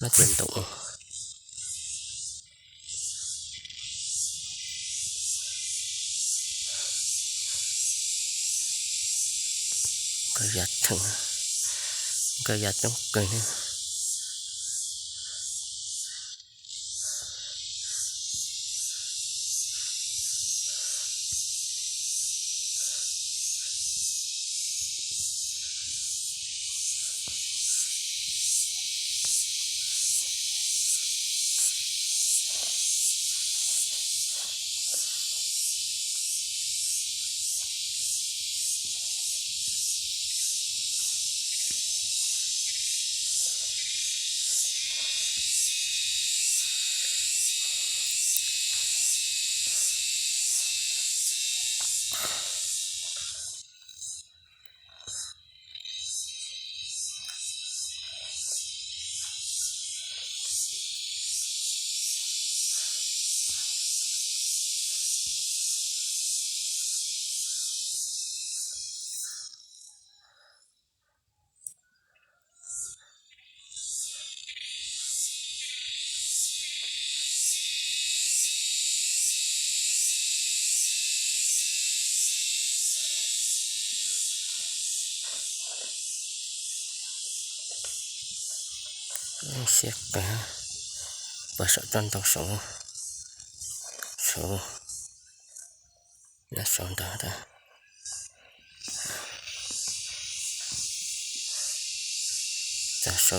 nó chuyển động cái giặt thằng cái giặt trong cây này siết cả và sợ chân tàu số số là số đó đó ta số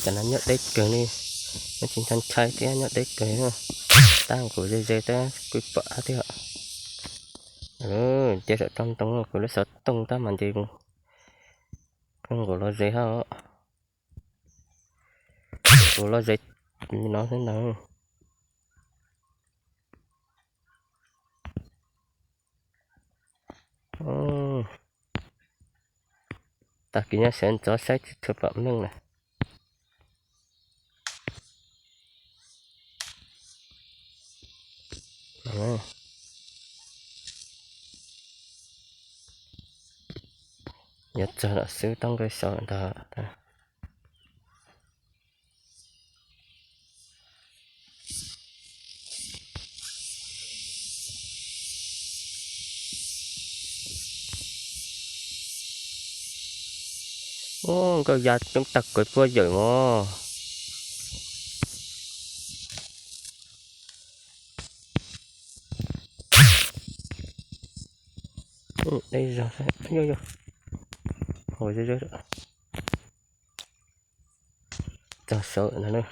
cho nó nhớ đấy cười đi nó chính thân trai thế nhớ đấy cười mà tăng của dây dây ta quý bả thế ạ chơi sợ trong tông của nó sợ tông ta mình thì con của nó dây ha của nó dây nó thế nào ta kia nhá sẽ cho sách thực phẩm nâng này nhật cho nó xứ tăng cái sợ ta cái giặt chúng ta cười vui rồi mà đây rồi vô hồi dưới cho sợ nữa nữa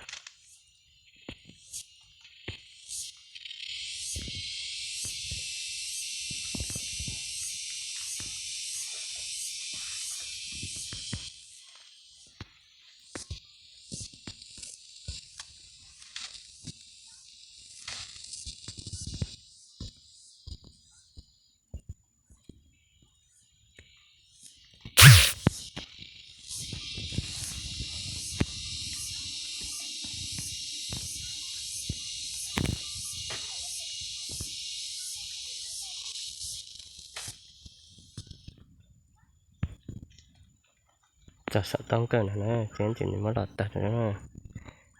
cho sợ tăng cái này nè chén chỉ mới lọt tạt nữa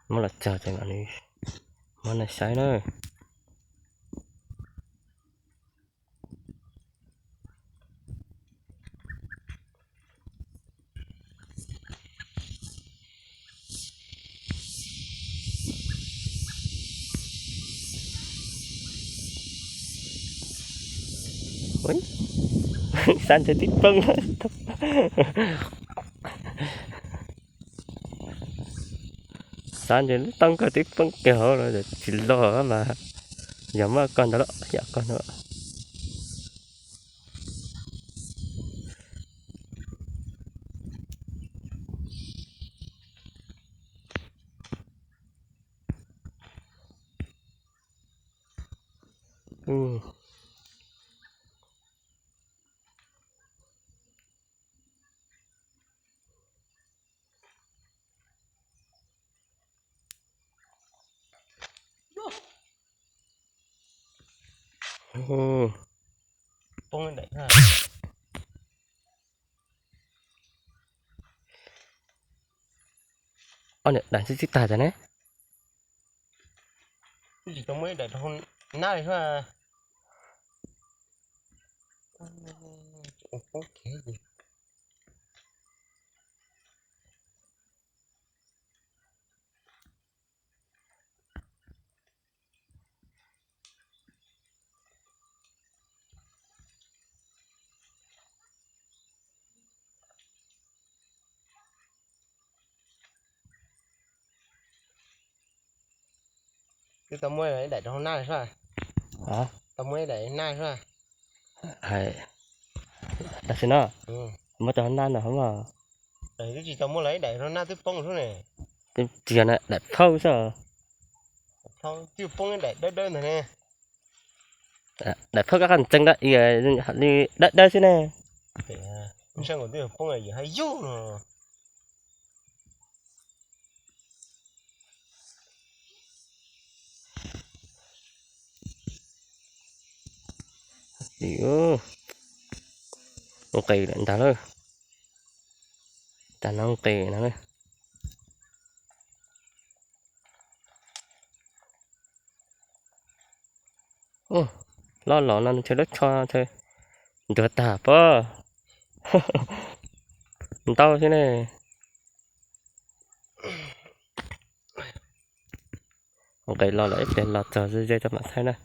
mới lọt chờ chẳng hạn đi mới này sai nữa ui san sẽ tiếp vâng san thì tăng cái tiếp vâng kiểu rồi chỉ lo mà giờ mà con đó dạ con đó Ừ. Ừ. Bông lên đấy ha. Này đánh xích tài rồi đấy. Cái gì tao mới để thằng na đấy ha. Ok gì. Cái tao mới đấy để thằng na đấy ha. Hả? Tao mới để na ha. Hay. Đặt xin nó. Ừ. Mà cho hắn nan là không à. Đấy cái gì tao mới lấy để thằng na tiếp bông xuống này. Tiền tiền này đặt thâu sao? Thôi tiếp bông lên để đơn đơn này nè. Đặt thâu các hành tinh đó, đi đất đây xin nè. Để mình sang còn tiếp bông này gì hay vô nè. Hiểu. Ok đánh ta thôi. Ta nó ok nó thôi. Ô, lo lỏ nó chơi đất cho chơi. Được tả bơ. Tao thế này. Ok lo lại để lọt chờ dây cho bạn thấy này.